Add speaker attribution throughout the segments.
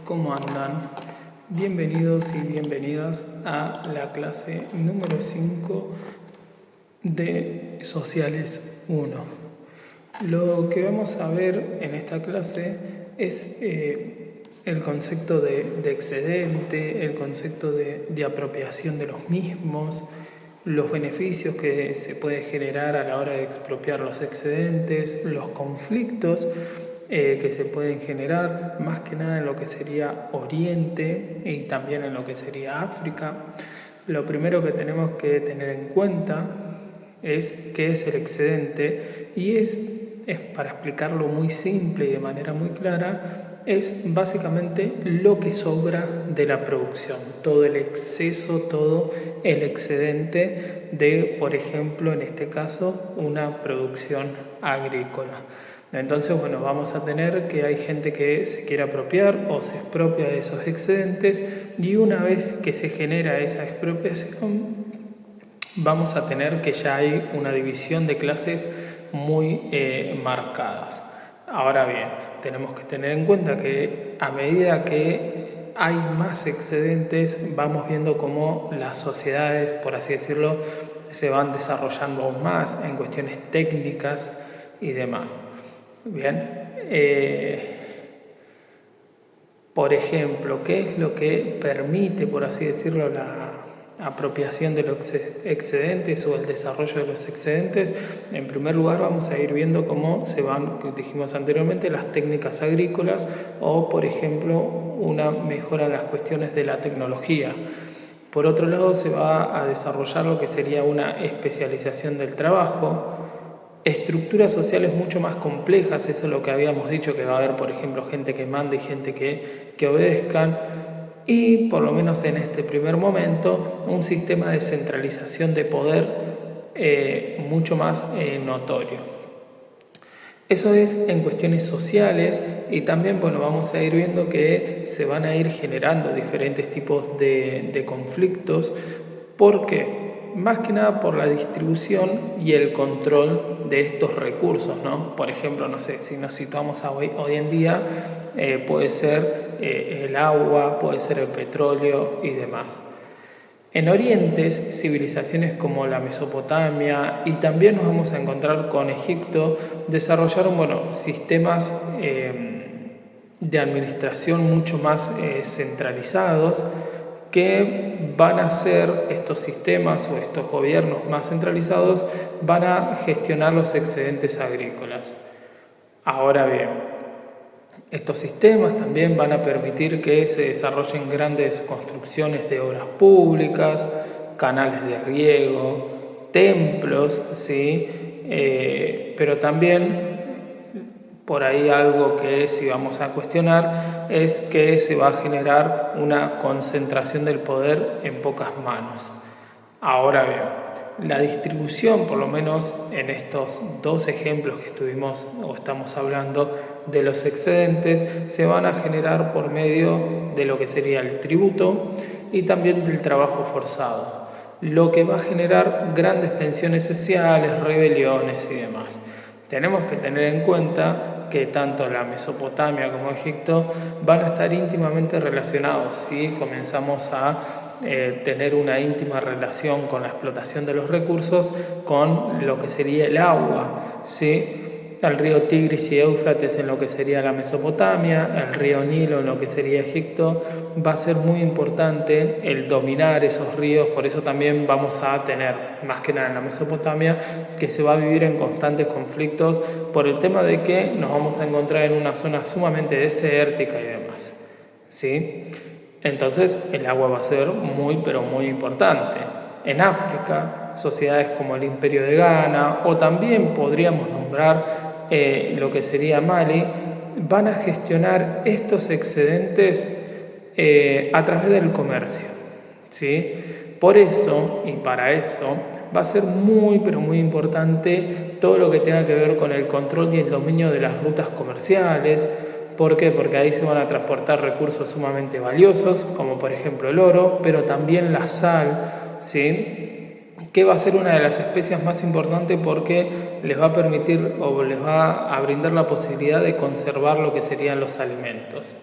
Speaker 1: ¿cómo andan? Bienvenidos y bienvenidas a la clase número 5 de Sociales 1. Lo que vamos a ver en esta clase es el concepto de excedente, el concepto de apropiación de los mismos, los beneficios que se puede generar a la hora de expropiar los excedentes, los conflictos que se pueden generar, más que nada en lo que sería Oriente y también en lo que sería África. Lo primero que tenemos que tener en cuenta es qué es el excedente, y es para explicarlo muy simple y de manera muy clara, es básicamente lo que sobra de la producción, todo el exceso, todo el excedente de, por ejemplo, en este caso, una producción agrícola. Entonces, bueno, vamos a tener que hay gente que se quiere apropiar o se expropia de esos excedentes, y una vez que se genera esa expropiación, vamos a tener que ya hay una división de clases muy marcadas. Ahora bien, tenemos que tener en cuenta que a medida que hay más excedentes, vamos viendo cómo las sociedades, por así decirlo, se van desarrollando aún más en cuestiones técnicas y demás. Bien, por ejemplo, ¿qué es lo que permite, por así decirlo, la apropiación de los excedentes o el desarrollo de los excedentes? En primer lugar, vamos a ir viendo cómo se van, como dijimos anteriormente, las técnicas agrícolas o, por ejemplo, una mejora en las cuestiones de la tecnología. Por otro lado, se va a desarrollar lo que sería una especialización del trabajo, estructuras sociales mucho más complejas, eso es lo que habíamos dicho, que va a haber, por ejemplo, gente que mande y gente que obedezcan, y por lo menos en este primer momento, un sistema de centralización de poder mucho más notorio. Eso es en cuestiones sociales, y también, bueno, vamos a ir viendo que se van a ir generando diferentes tipos de conflictos. ¿Por qué? Más que nada por la distribución y el control de estos recursos, ¿no? Por ejemplo, no sé, si nos situamos a hoy en día, puede ser el agua, puede ser el petróleo y demás. En Oriente, civilizaciones como la Mesopotamia, y también nos vamos a encontrar con Egipto, desarrollaron sistemas de administración mucho más centralizados, que van a hacer estos sistemas o estos gobiernos más centralizados, van a gestionar los excedentes agrícolas. Ahora bien, estos sistemas también van a permitir que se desarrollen grandes construcciones de obras públicas, canales de riego, templos, ¿sí? Pero también por ahí algo que si vamos a cuestionar es que se va a generar una concentración del poder en pocas manos. Ahora bien, la distribución, por lo menos en estos dos ejemplos que estuvimos o estamos hablando de los excedentes, se van a generar por medio de lo que sería el tributo y también del trabajo forzado, lo que va a generar grandes tensiones sociales, rebeliones y demás. Tenemos que tener en cuenta que tanto la Mesopotamia como Egipto van a estar íntimamente relacionados si comenzamos a tener una íntima relación con la explotación de los recursos, con lo que sería el agua, ¿sí? El río Tigris y Éufrates en lo que sería la Mesopotamia, el río Nilo en lo que sería Egipto. Va a ser muy importante el dominar esos ríos, por eso también vamos a tener, más que nada en la Mesopotamia, que se va a vivir en constantes conflictos por el tema de que nos vamos a encontrar en una zona sumamente desértica y demás, ¿sí? Entonces el agua va a ser muy, pero muy importante. En África, sociedades como el Imperio de Ghana, o también podríamos nombrar lo que sería Mali, van a gestionar estos excedentes a través del comercio, ¿sí? Por eso y para eso va a ser muy, pero muy importante todo lo que tenga que ver con el control y el dominio de las rutas comerciales. ¿Por qué? Porque ahí se van a transportar recursos sumamente valiosos, como por ejemplo el oro, pero también la sal, ¿sí? Que va a ser una de las especias más importantes porque les va a permitir o les va a brindar la posibilidad de conservar lo que serían los alimentos.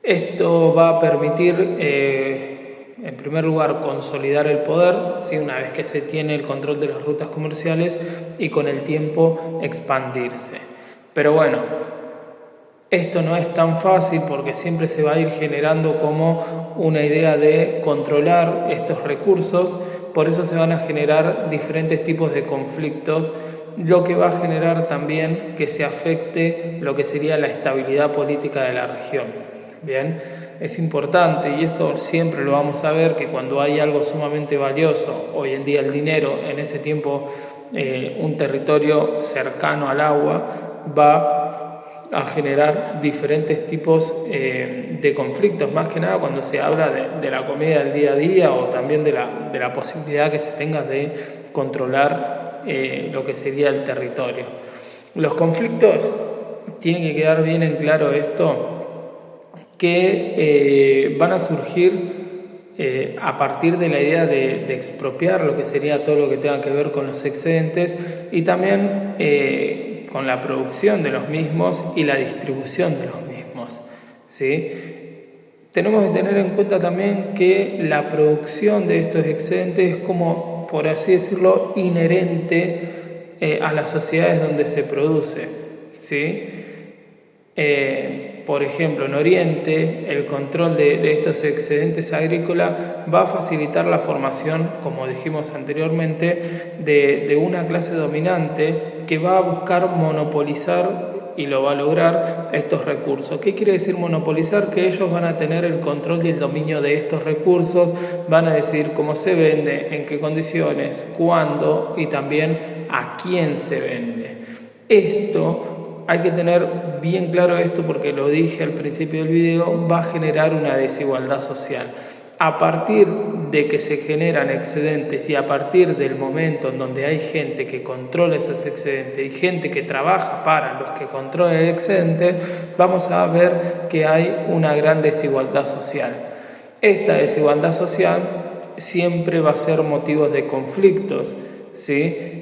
Speaker 1: Esto va a permitir, en primer lugar, consolidar el poder, ¿sí? Una vez que se tiene el control de las rutas comerciales, y con el tiempo expandirse. Pero bueno, esto no es tan fácil porque siempre se va a ir generando como una idea de controlar estos recursos, por eso se van a generar diferentes tipos de conflictos, lo que va a generar también que se afecte lo que sería la estabilidad política de la región. Bien, es importante, y esto siempre lo vamos a ver, que cuando hay algo sumamente valioso, hoy en día el dinero, en ese tiempo un territorio cercano al agua, va a generar diferentes tipos de conflictos, más que nada cuando se habla de la comida del día a día, o también de la posibilidad que se tenga de controlar lo que sería el territorio. Los conflictos, tiene que quedar bien en claro esto, que van a surgir a partir de la idea de expropiar lo que sería todo lo que tenga que ver con los excedentes, y también con la producción de los mismos y la distribución de los mismos, ¿sí? Tenemos que tener en cuenta también que la producción de estos excedentes es como, por así decirlo, inherente a las sociedades donde se produce, ¿sí? Por ejemplo, en Oriente, el control de estos excedentes agrícolas va a facilitar la formación, como dijimos anteriormente, de una clase dominante que va a buscar monopolizar, y lo va a lograr, estos recursos. ¿Qué quiere decir monopolizar? Que ellos van a tener el control y el dominio de estos recursos, van a decidir cómo se vende, en qué condiciones, cuándo y también a quién se vende. Esto, hay que tener bien claro esto, porque lo dije al principio del video, va a generar una desigualdad social. A partir de que se generan excedentes, y a partir del momento en donde hay gente que controla esos excedentes y gente que trabaja para los que controlan el excedente, vamos a ver que hay una gran desigualdad social. Esta desigualdad social siempre va a ser motivo de conflictos, ¿sí?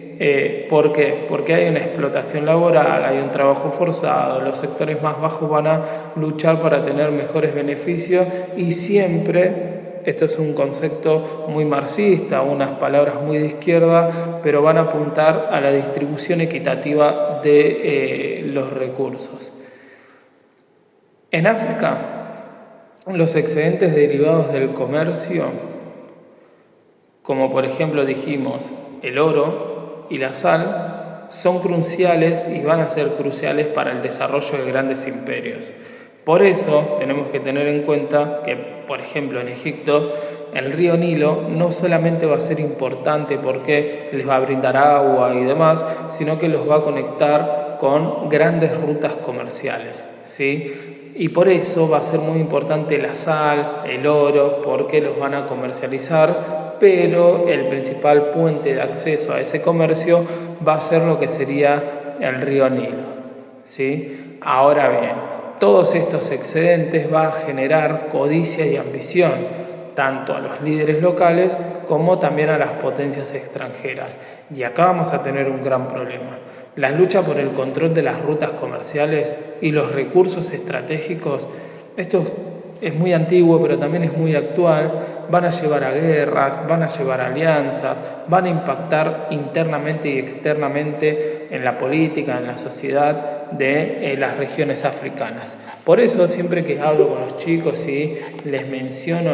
Speaker 1: ¿Por qué? Porque hay una explotación laboral, hay un trabajo forzado, los sectores más bajos van a luchar para tener mejores beneficios, y siempre, esto es un concepto muy marxista, unas palabras muy de izquierda, pero van a apuntar a la distribución equitativa de los recursos. En África, los excedentes derivados del comercio, como por ejemplo dijimos el oro y la sal, son cruciales y van a ser cruciales para el desarrollo de grandes imperios. Por eso tenemos que tener en cuenta que, por ejemplo, en Egipto, el río Nilo no solamente va a ser importante porque les va a brindar agua y demás, sino que los va a conectar con grandes rutas comerciales, ¿sí? Y por eso va a ser muy importante la sal, el oro, porque los van a comercializar, pero el principal puente de acceso a ese comercio va a ser lo que sería el río Nilo, ¿sí? Ahora bien, todos estos excedentes van a generar codicia y ambición, tanto a los líderes locales como también a las potencias extranjeras. Y acá vamos a tener un gran problema. La lucha por el control de las rutas comerciales y los recursos estratégicos, esto es muy antiguo, pero también es muy actual, van a llevar a guerras, van a llevar a alianzas, van a impactar internamente y externamente en la política, en la sociedad de las regiones africanas. Por eso siempre que hablo con los chicos y les menciono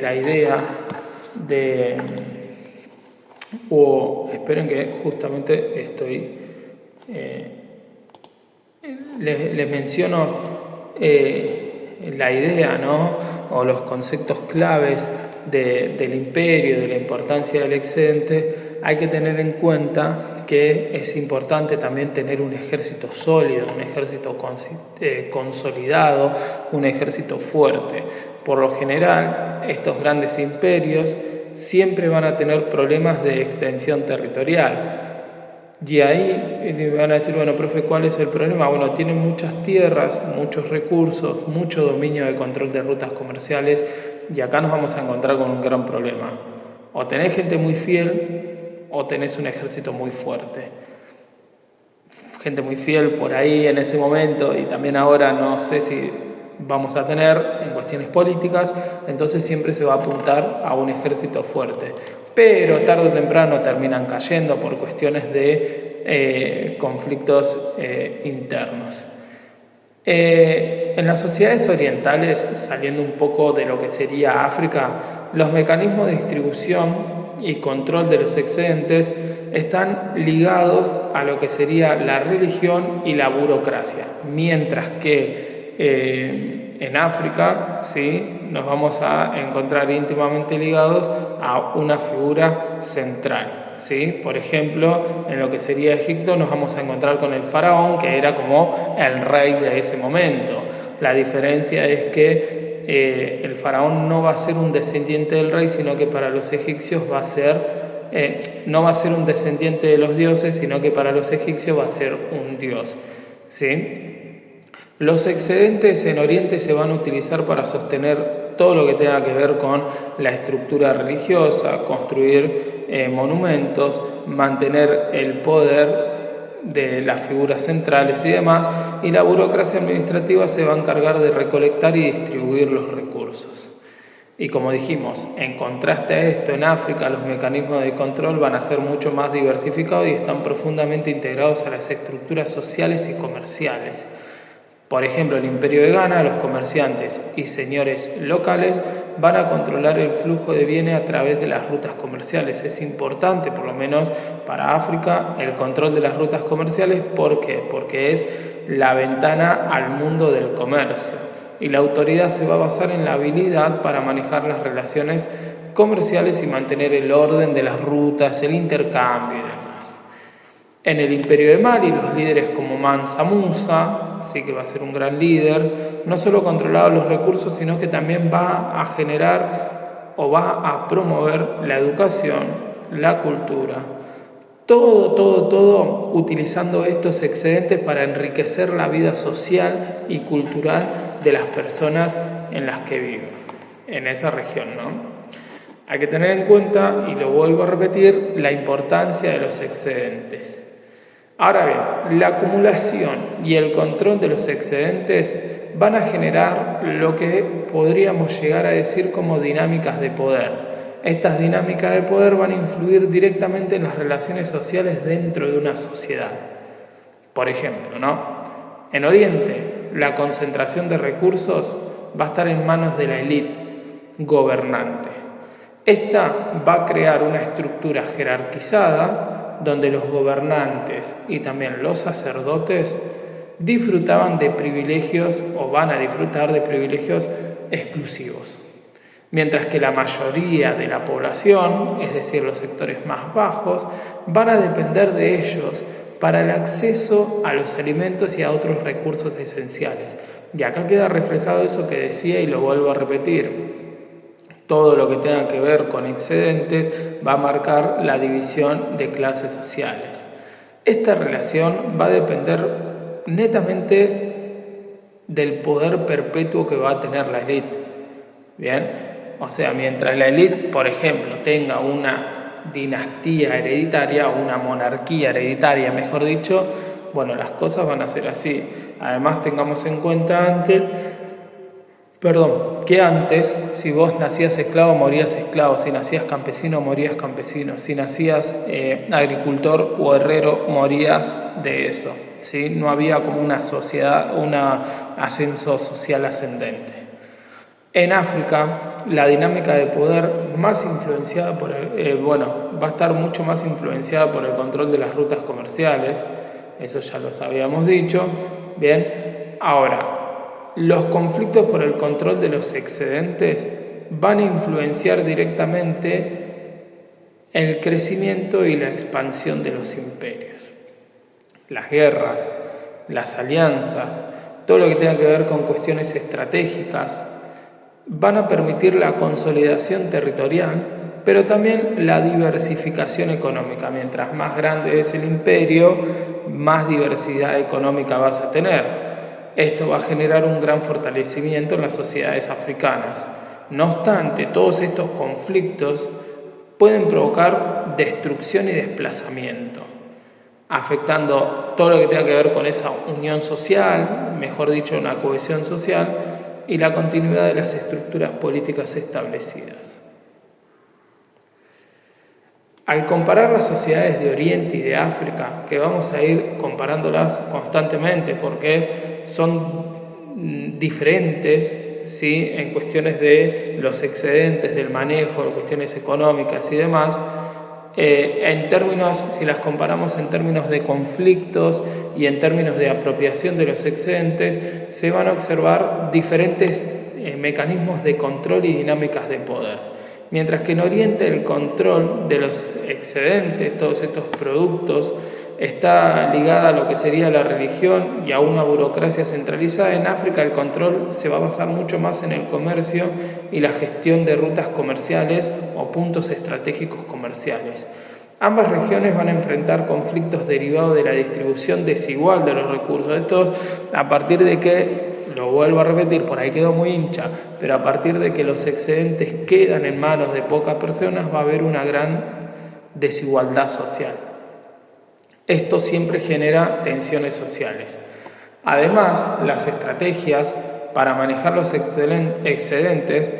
Speaker 1: la idea de... esperen que justamente estoy... les menciono la idea, ¿no? O los conceptos claves del imperio, de la importancia del excedente, hay que tener en cuenta que es importante también tener un ejército sólido, un ejército consolidado, un ejército fuerte. Por lo general, estos grandes imperios siempre van a tener problemas de extensión territorial. Y ahí me van a decir, bueno, profe, ¿cuál es el problema? Bueno, tienen muchas tierras, muchos recursos, mucho dominio de control de rutas comerciales, y acá nos vamos a encontrar con un gran problema. O tenés gente muy fiel o tenés un ejército muy fuerte. Gente muy fiel por ahí en ese momento, y también ahora no sé si vamos a tener en cuestiones políticas, entonces siempre se va a apuntar a un ejército fuerte. Pero tarde o temprano terminan cayendo por cuestiones de conflictos internos. En las sociedades orientales, saliendo un poco de lo que sería África, los mecanismos de distribución y control de los excedentes están ligados a lo que sería la religión y la burocracia, mientras que en África, ¿sí?, nos vamos a encontrar íntimamente ligados a una figura central, ¿sí? Por ejemplo, en lo que sería Egipto nos vamos a encontrar con el faraón, que era como el rey de ese momento. La diferencia es que el faraón no va a ser un descendiente del rey, sino que para los egipcios va a ser, no va a ser un descendiente de los dioses, sino que para los egipcios va a ser un dios, ¿sí? Los excedentes en Oriente se van a utilizar para sostener todo lo que tenga que ver con la estructura religiosa, construir monumentos, mantener el poder de las figuras centrales y demás, y la burocracia administrativa se va a encargar de recolectar y distribuir los recursos. Y como dijimos, en contraste a esto, en África los mecanismos de control van a ser mucho más diversificados y están profundamente integrados a las estructuras sociales y comerciales. Por ejemplo, el Imperio de Ghana, los comerciantes y señores locales van a controlar el flujo de bienes a través de las rutas comerciales. Es importante, por lo menos para África, el control de las rutas comerciales. ¿Por qué? Porque es la ventana al mundo del comercio. Y la autoridad se va a basar en la habilidad para manejar las relaciones comerciales y mantener el orden de las rutas, el intercambio y demás. En el Imperio de Mali, los líderes como Mansa Musa, así que va a ser un gran líder, no solo controlaba los recursos, sino que también va a generar o va a promover la educación, la cultura, todo utilizando estos excedentes para enriquecer la vida social y cultural de las personas en las que viven, en esa región, ¿no? Hay que tener en cuenta, y lo vuelvo a repetir, la importancia de los excedentes. Ahora bien, la acumulación y el control de los excedentes van a generar lo que podríamos llegar a decir como dinámicas de poder. Estas dinámicas de poder van a influir directamente en las relaciones sociales dentro de una sociedad. Por ejemplo, ¿no? En Oriente, la concentración de recursos va a estar en manos de la élite gobernante. Esta va a crear una estructura jerarquizada donde los gobernantes y también los sacerdotes disfrutaban de privilegios o van a disfrutar de privilegios exclusivos, mientras que la mayoría de la población, es decir, los sectores más bajos, van a depender de ellos para el acceso a los alimentos y a otros recursos esenciales. Y acá queda reflejado eso que decía y lo vuelvo a repetir. Todo lo que tenga que ver con excedentes va a marcar la división de clases sociales. Esta relación va a depender netamente del poder perpetuo que va a tener la élite. Bien, o sea, mientras la élite, por ejemplo, tenga una dinastía hereditaria o una monarquía hereditaria, mejor dicho, bueno, las cosas van a ser así. Además, tengamos en cuenta que antes, si vos nacías esclavo, morías esclavo. Si nacías campesino, morías campesino. Si nacías agricultor o herrero, morías de eso, ¿sí? No había como una sociedad, un ascenso social ascendente. En África, la dinámica de poder más influenciada por va a estar mucho más influenciada por el control de las rutas comerciales. Eso ya lo habíamos dicho. Bien, ahora, los conflictos por el control de los excedentes van a influenciar directamente el crecimiento y la expansión de los imperios. Las guerras, las alianzas, todo lo que tenga que ver con cuestiones estratégicas, van a permitir la consolidación territorial, pero también la diversificación económica. Mientras más grande es el imperio, más diversidad económica vas a tener. Esto va a generar un gran fortalecimiento en las sociedades africanas. No obstante, todos estos conflictos pueden provocar destrucción y desplazamiento, afectando todo lo que tenga que ver con esa unión social, mejor dicho, una cohesión social, y la continuidad de las estructuras políticas establecidas. Al comparar las sociedades de Oriente y de África, que vamos a ir comparándolas constantemente porque son diferentes, ¿sí?, en cuestiones de los excedentes, del manejo, de cuestiones económicas y demás, en términos, si las comparamos en términos de conflictos y en términos de apropiación de los excedentes, se van a observar diferentes mecanismos de control y dinámicas de poder. Mientras que en Oriente el control de los excedentes, todos estos productos, está ligada a lo que sería la religión y a una burocracia centralizada, en África el control se va a basar mucho más en el comercio y la gestión de rutas comerciales o puntos estratégicos comerciales. Ambas regiones van a enfrentar conflictos derivados de la distribución desigual de los recursos. Esto a partir de que, lo vuelvo a repetir, por ahí quedó muy hincha, pero a partir de que los excedentes quedan en manos de pocas personas va a haber una gran desigualdad social. Esto siempre genera tensiones sociales. Además, las estrategias para manejar los excedentes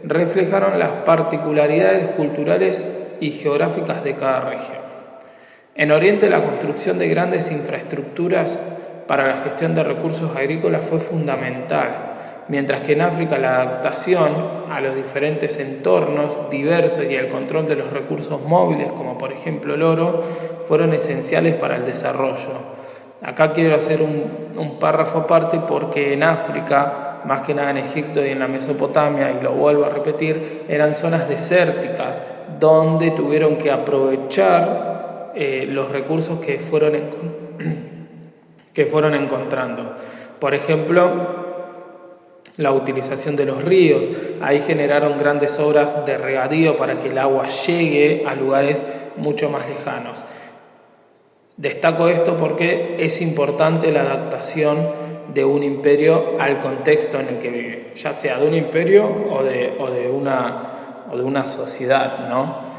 Speaker 1: reflejaron las particularidades culturales y geográficas de cada región. En Oriente, la construcción de grandes infraestructuras para la gestión de recursos agrícolas fue fundamental, mientras que en África la adaptación a los diferentes entornos diversos y el control de los recursos móviles, como por ejemplo el oro, fueron esenciales para el desarrollo. Acá quiero hacer un párrafo aparte porque en África, más que nada en Egipto y en la Mesopotamia, y lo vuelvo a repetir, eran zonas desérticas donde tuvieron que aprovechar los recursos que fueron encontrando. Por ejemplo, la utilización de los ríos. Ahí generaron grandes obras de regadío para que el agua llegue a lugares mucho más lejanos. Destaco esto porque es importante la adaptación de un imperio al contexto en el que vive, ya sea de un imperio o de una sociedad, ¿no?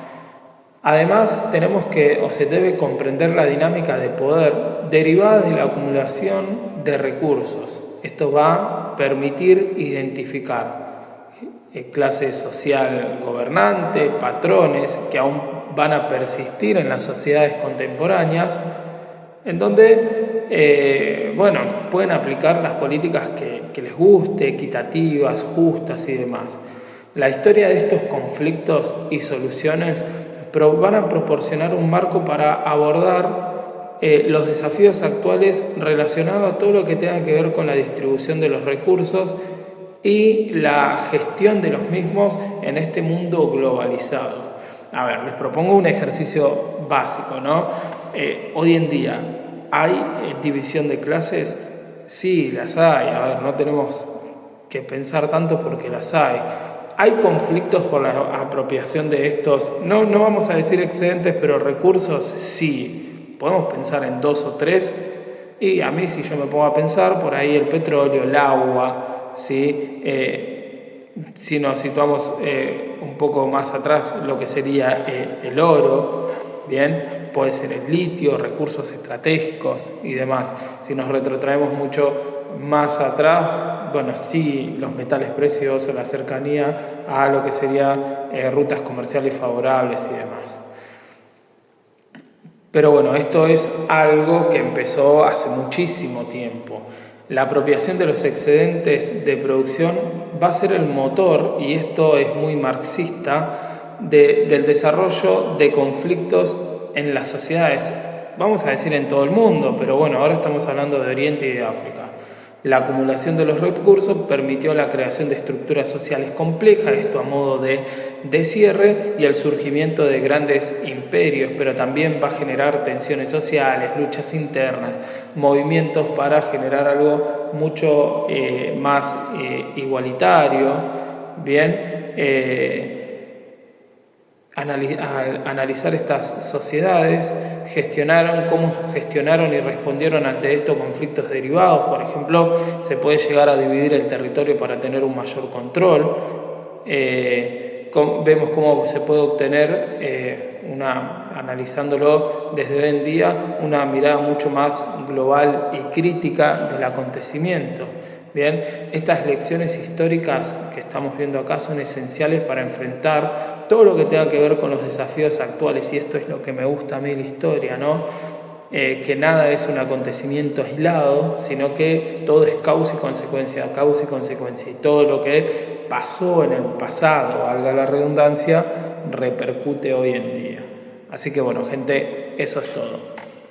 Speaker 1: Además, se debe comprender la dinámica de poder derivada de la acumulación de recursos. Esto va a permitir identificar clase social gobernante, patrones que aún van a persistir en las sociedades contemporáneas, en donde pueden aplicar las políticas que les guste, equitativas, justas y demás. La historia de estos conflictos y soluciones van a proporcionar un marco para abordar los desafíos actuales relacionados a todo lo que tenga que ver con la distribución de los recursos y la gestión de los mismos en este mundo globalizado. A ver, les propongo un ejercicio básico, ¿no? Hoy en día, ¿hay división de clases? Sí, las hay. A ver, no tenemos que pensar tanto porque las hay. ¿Hay conflictos por la apropiación de estos? No vamos a decir excedentes, pero recursos sí. Podemos pensar en 2 o 3. Y a mí, si yo me pongo a pensar, por ahí el petróleo, el agua, ¿sí? Si nos situamos un poco más atrás, lo que sería el oro, ¿bien? Puede ser el litio, recursos estratégicos y demás. Si nos retrotraemos mucho más atrás, sí, los metales preciosos, la cercanía a lo que sería rutas comerciales favorables y demás. Pero esto es algo que empezó hace muchísimo tiempo. La apropiación de los excedentes de producción va a ser el motor, y esto es muy marxista, del desarrollo de conflictos en las sociedades. Vamos a decir en todo el mundo, pero ahora estamos hablando de Oriente y de África. La acumulación de los recursos permitió la creación de estructuras sociales complejas, esto a modo de cierre, y el surgimiento de grandes imperios, pero también va a generar tensiones sociales, luchas internas, movimientos para generar algo mucho más igualitario. Bien, al analizar estas sociedades, cómo gestionaron y respondieron ante estos conflictos derivados. Por ejemplo, se puede llegar a dividir el territorio para tener un mayor control. Vemos cómo se puede obtener, analizándolo desde hoy en día, una mirada mucho más global y crítica del acontecimiento. Bien, estas lecciones históricas que estamos viendo acá son esenciales para enfrentar todo lo que tenga que ver con los desafíos actuales, y esto es lo que me gusta a mí de la historia, ¿no? Que nada es un acontecimiento aislado, sino que todo es causa y consecuencia, y todo lo que pasó en el pasado, valga la redundancia, repercute hoy en día. Así que bueno, gente, eso es todo.